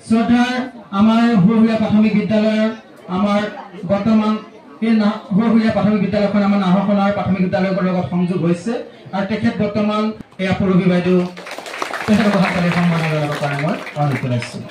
শ্ৰদ্ধাৰ আমাৰ হুৰহুৰিয়া প্ৰাথমিক বিদ্যালয়েৰ আমাৰ বৰ্তমান এই হুৰহুৰিয়া প্ৰাথমিক বিদ্যালয়খন আমাৰ নাহৰখনৰ প্ৰাথমিক বিদ্যালয়ৰ লগত সংযোগ হৈছে আৰু তেখেত বৰ্তমান এই পৰহি বাইদেউ তেখেতক হাততালি সন্মানৰ কাৰণে মই অনুৰোধ কৰিছোঁ।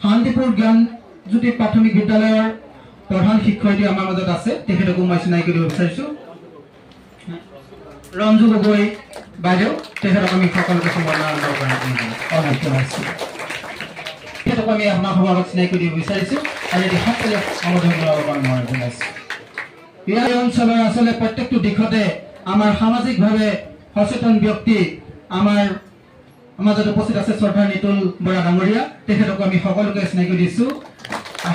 শান্তিপুৰ জ্ঞানজ্যোতি প্ৰাথমিক বিদ্যালয়ৰ প্ৰধান শিক্ষয়িত্ৰী আমাৰ মাজত আছে, তেখেতকো মই চিনাকি দিব বিচাৰিছোঁ। ৰঞ্জু গগৈ বাইদেউ, তেখেতক আমি সকলোকে সন্মানৰ কাৰণে অনুৰোধ কৰিছোঁ। তেখেতক আমি আপোনাৰ সভাত চিনাকি দিব বিচাৰিছোঁ আৰু এটি হাততালি সমাধান কৰাৰ কাৰণে মই জনাইছোঁ। এই অঞ্চলৰ আসলে প্ৰত্যেকটো দিশতে আমাৰ সামাজিকভাৱে সচেতন ব্যক্তি আমাৰ মাজত উপস্থিত আছে। শ্ৰদ্ধা নিতুল বৰা ডাঙৰীয়া, তেখেতক আমি সকলোকে চিনাকি দিছোঁ।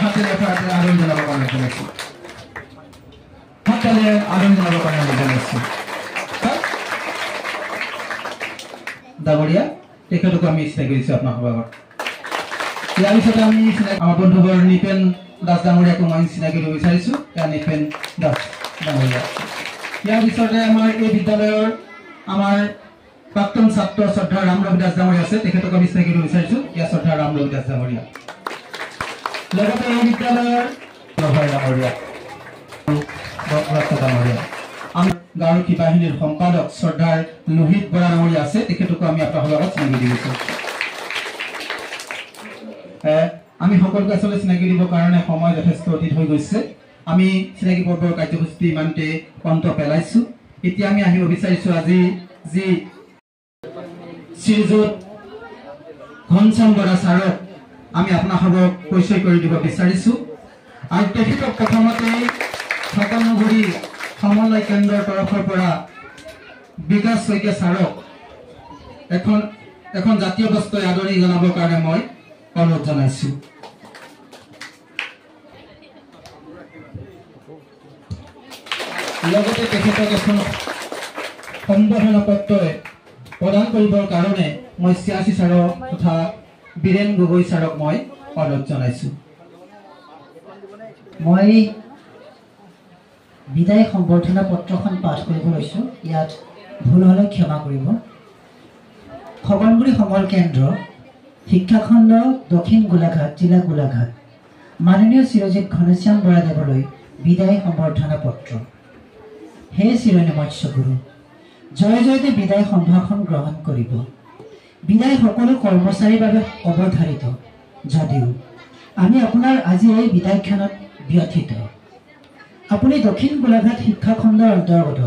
হাততালি আদৰণি জনাবৰ কাৰণে জনাইছোঁ। হাততালি আদৰণি জনাবৰ কাৰণে জনাইছোঁ। ডাঙৰীয়া, তেখেতকো আমি চিনাকি দিছোঁ আপোনাৰ সভাত। ইয়াৰ পিছতে আমি আমাৰ বন্ধুবৰ নিপেন দাস ডাঙৰীয়াকো মই চিনাকি দিব বিচাৰিছোঁ। নিপেন দাস ডাঙৰীয়া। ইয়াৰ পিছতে আমাৰ এই বিদ্যালয়ৰ আমাৰ প্ৰাক্তন ছাত্ৰ শ্ৰদ্ধা ৰামৰবি দাস ডাঙৰীয়া আছে, তেখেতক আমি চিনাকি দিব বিচাৰিছোঁ। ইয়াৰ শ্ৰদ্ধা ৰামৰবি দাস ডাঙৰীয়া। লগতে এই বিদ্যালয়ৰ ডাঙৰীয়া ডাঙৰীয়া আমাৰ গাঁওৰক্ষী বাহিনীৰ সম্পাদক শ্ৰদ্ধাৰ লোহিত বৰা ডাঙৰীয়া আছে, তেখেতকো আমি আপোনাৰ লগত চিনাকি দিব বিচাৰিছোঁ। আমি সকলোকে আসলে চিনাকি দিবৰ কাৰণে সময় যথেষ্ট অতীত হৈ গৈছে। আমি চিনাকি পৰ্বৰ কাৰ্যসূচী ইমানতে অন্ত পেলাইছোঁ। এতিয়া আমি আহিব বিচাৰিছোঁ আজি যি শ্ৰীযুত ঘনশ্যাম বৰা ছাৰক আমি আপোনালোকক পৰিচয় কৰি দিব বিচাৰিছোঁ। আৰু তেখেতক প্ৰথমতে সকলোগুৰি সমন্বয় কেন্দ্ৰৰ তৰফৰ পৰা বিকাশ শইকীয়া ছাৰক এখন জাতীয় বস্তুৰে আদৰণি জনাবৰ কাৰণে মই অনুৰোধ জনাইছোঁ। লগতে তেখেতক এখন সম্বৰ্ধনা পত্ৰ প্ৰদান কৰিবৰ কাৰণে মই চিয়াচী ছাৰক তথা বীৰেন গগৈ ছাৰক মই অনুৰোধ জনাইছোঁ। মই বিদায় সম্বৰ্ধনা পত্ৰখন পাঠ কৰিব লৈছোঁ। ইয়াত ভুল হ'লে ক্ষমা কৰিব। খগনগুৰি সমল কেন্দ্ৰ শিক্ষাখণ্ড দক্ষিণ গোলাঘাট জিলা গোলাঘাট মাননীয় চিৰজিৎ ঘনশ্যাম বৰাদেৱলৈ বিদায় সম্বৰ্ধনা পত্ৰ। হে চিৰণী মৎস্যগুৰু, জয় জয়তে বিদায় সম্ভাষণ গ্ৰহণ কৰিব। বিদায় সকলো কৰ্মচাৰীৰ বাবে অৱধাৰিত যদিও আমি আপোনাৰ আজি এই বিদায়ক্ষণত ব্যথিত। আপুনি দক্ষিণ গোলাঘাট শিক্ষাখণ্ডৰ অন্তৰ্গত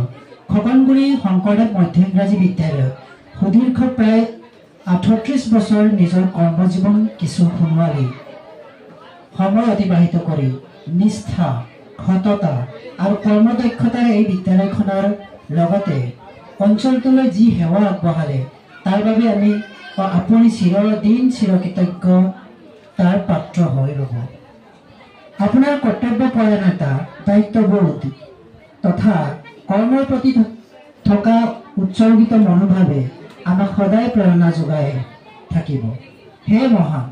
খগনগুৰি শংকৰদেৱ মধ্য ইংৰাজী বিদ্যালয়ত সুদীৰ্ঘ প্ৰায় ৩৮ বছৰ নিজৰ কৰ্মজীৱন কিছু সোণোৱালী সময় অতিবাহিত কৰি নিষ্ঠা, সততা আৰু কৰ্মদক্ষতাৰে এই বিদ্যালয়খনৰ লগতে অঞ্চলটোলৈ যি সেৱা আগবঢ়ালে তাৰ বাবে আপুনি চিৰদিন চিৰকৃতজ্ঞ তাৰ পাত্ৰ হৈ ৰ'ব। আপোনাৰ কৰ্তব্যপৰায়ণতা, দায়িত্ববোধ তথা কৰ্মৰ প্ৰতি থকা উৎসৰ্গিত মনোভাৱে আমাক সদায় প্ৰেৰণা যোগাই থাকিব। হে মহান,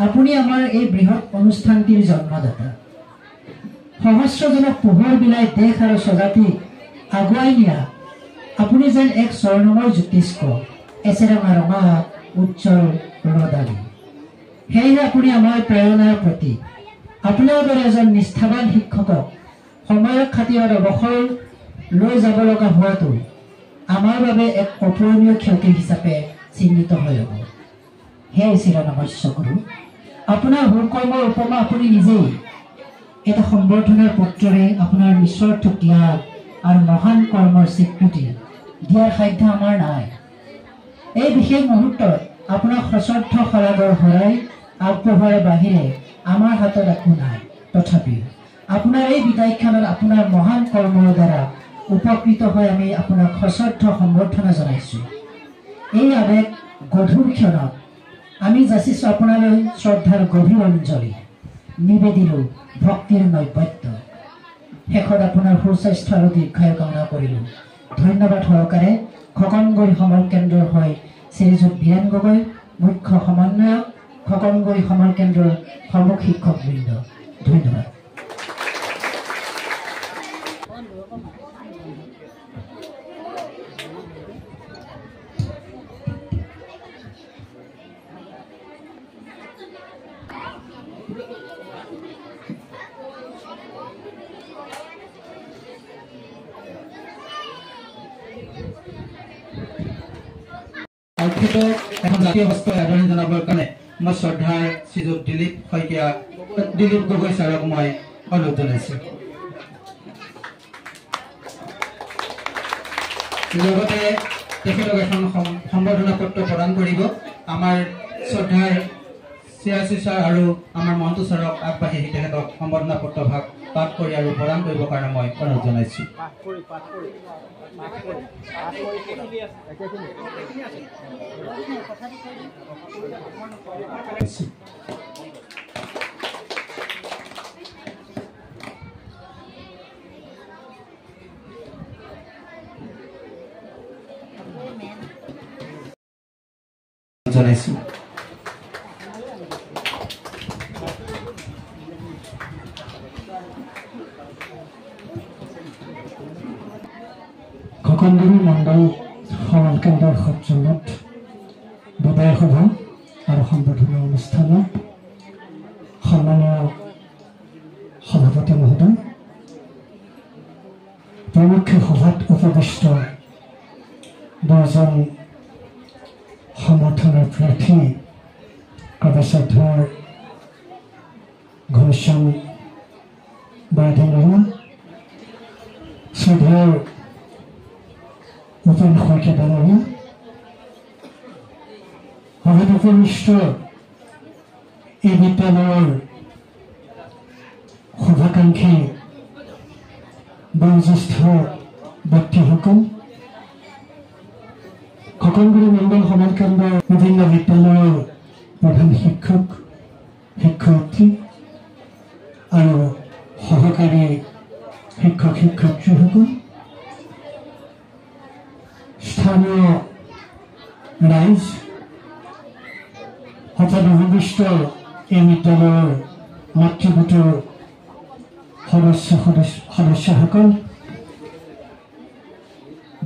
আপুনি আমাৰ এই বৃহৎ অনুষ্ঠানটিৰ জন্মদাতা। সহস্ৰজনক পোহৰ বিলাই দেশ আৰু স্বজাতিক আগুৱাই নিয়া আপুনি যেন এক স্বৰ্ণময় জ্যোতিষ্ক, এচেৰঙা ৰঙা উজ্জ্বল ৰদালি। সেয়েহে আপুনি আমাৰ প্ৰেৰণাৰ প্ৰতীক। আপোনাৰ দৰে এজন নিষ্ঠাৱান শিক্ষকক সময়ৰ খাতিৰত অৱসৰ লৈ যাব লগা হোৱাটো আমাৰ বাবে এক অপূৰণীয় ক্ষতি হিচাপে চিহ্নিত হৈ ৰ'ব। হে চিৰনমস্যগুৰু, আপোনাৰ সুকৰ্মৰ উপমা আপুনি নিজেই এটা সম্বৰ্ধনাৰ পত্ৰৰে আপোনাৰ নিস্বাৰ্থ ত্যাগ আৰু মহান কৰ্মৰ স্বীকৃতি দিয়াৰ সাধ্য আমাৰ নাই। এই বিশেষ মুহূৰ্তত আপোনাক সশ্ৰদ্ধ শলাগৰ শৰাই আগবঢ়োৱাৰ বাহিৰে আমাৰ হাতত একো নাই। তথাপিও আপোনাৰ এই বিদায়ক্ষণত আপোনাৰ মহান কৰ্মৰ দ্বাৰা উপকৃত হৈ আমি আপোনাক সশ্ৰদ্ধ সম্বৰ্ধনা জনাইছোঁ। এই আবেগ গধুৰ ক্ষণত আমি যাচিছোঁ আপোনালৈ শ্ৰদ্ধাৰ গভীৰ অঞ্জলি, নিবেদিলোঁ ভক্তিৰ নৈবেদ্য। শেষত আপোনাৰ সুস্বাস্থ্য আৰু দীৰ্ঘায়ু কামনা কৰিলোঁ। ধন্যবাদ সহকাৰে খগনগুৰি সমল কেন্দ্ৰৰ হৈ শ্ৰীযুত বীৰেন গগৈ, মুখ্য সমন্বয়ক, খগনগুৰি সমল কেন্দ্ৰৰ প্ৰমুখ শিক্ষকবৃন্দ। ধন্যবাদ। তেখেতক এখন জাতীয় বস্ত্ৰ আদৰণি জনাবৰ কাৰণে মই শ্ৰদ্ধাৰ শ্ৰীযুত দিলীপ গগৈ ছাৰক মই অনুৰোধ জনাইছোঁ। লগতে তেখেতক এখন সম্বৰ্ধনা পত্ৰ প্ৰদান কৰিব আমাৰ শ্ৰদ্ধাৰ চিয়াচি ছাৰ আৰু আমাৰ মন্টু ছাৰক আগবাঢ়ি আহি তেখেতক সম্বৰ্ধনা পত্ৰ ভাগ পাঠ কৰি আৰু প্ৰদান কৰিবৰ কাৰণে মই অনুৰোধ জনাইছোঁ। জনাইছোঁ। খোকনগুৰি মণ্ডল সমাজ কেন্দ্ৰৰ সজ্জনত বিদায় সভা আৰু সম্বৰ্ধনা অনুষ্ঠানত সন্মানীয় সভাপতি মহোদয়, প্ৰমুখ সভাত উপবিষ্ট দুজন সমৰ্থনৰ প্ৰাৰ্থী প্ৰফেচৰ ঘনশ্যাম বৰদলৈ, শ্ৰদ্ধাৰ উপেন শইকীয়া ডাঙৰীয়া, সভাত উপবিষ্ট এই বিদ্যালয়ৰ শুভাকাংক্ষী বয়োজ্যেষ্ঠ ব্যক্তিসকল, খোকনগুৰি মণ্ডল সমাজ কেন্দ্ৰৰ বিভিন্ন বিদ্যালয়ৰ প্ৰধান শিক্ষক শিক্ষয়িত্ৰী আৰু সহকাৰী শিক্ষক শিক্ষয়িত্ৰীসকল, স্থানীয় ৰাইজ, হঠাৎ উপবিষ্ট এই বিদ্যালয়ৰ মাতৃগোটৰ সদস্যসকল,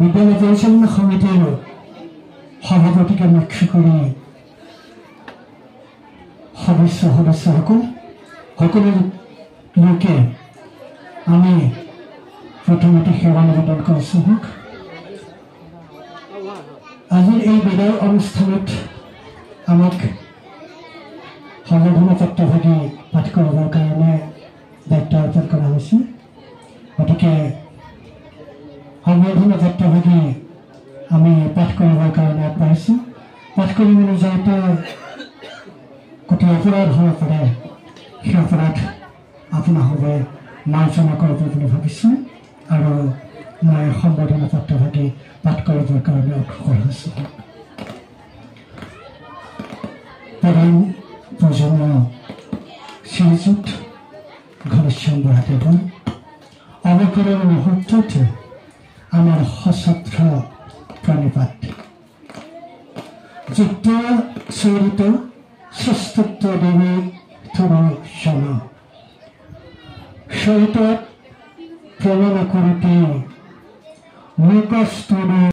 বিদ্যালয় পৰিচালনা সমিতিৰ সভাপতিকে মুখ্য কৰি সদস্যসকল, সকলো লোকে আমি প্ৰথমতে সেৱা নিবেদন কৰিছোঁ। আজিৰ এই বিদায় অনুষ্ঠানত আমাক সম্বৰ্ধনা পত্ৰভাগি পাঠ কৰিবৰ কাৰণে দায়িত্ব অৰ্পণ কৰা হৈছে। গতিকে সম্বৰ্ধনা পত্ৰভাগি আমি পাঠ কৰিবৰ কাৰণে আগবাঢ়িছোঁ। পাঠ কৰিবলৈ যাওঁতে গোটেই অপৰাধ হ'ব পাৰে, সেই অপৰাধ আপোনাসৱে মাৰ্জনা কৰিব বুলি ভাবিছোঁ আৰু মই সম্বৰ্ধনা পত্ৰভাগি পাঠ কৰিবৰ কাৰণে অগ্ৰসৰ হৈছোঁ। প্ৰধান প্ৰজন্ম শ্ৰীযুত ঘনশ্যাম বৰদলৈ অৱসৰৰ মুহূৰ্তত আমাৰ সশ্ৰদ্ধ প্ৰণিপাত। যুক্ত চৰিত শ্ৰেষ্ঠত্ব দেৱী থুৰজন চৰিতত প্ৰমাণ কৰোঁতে লোকস্তৰে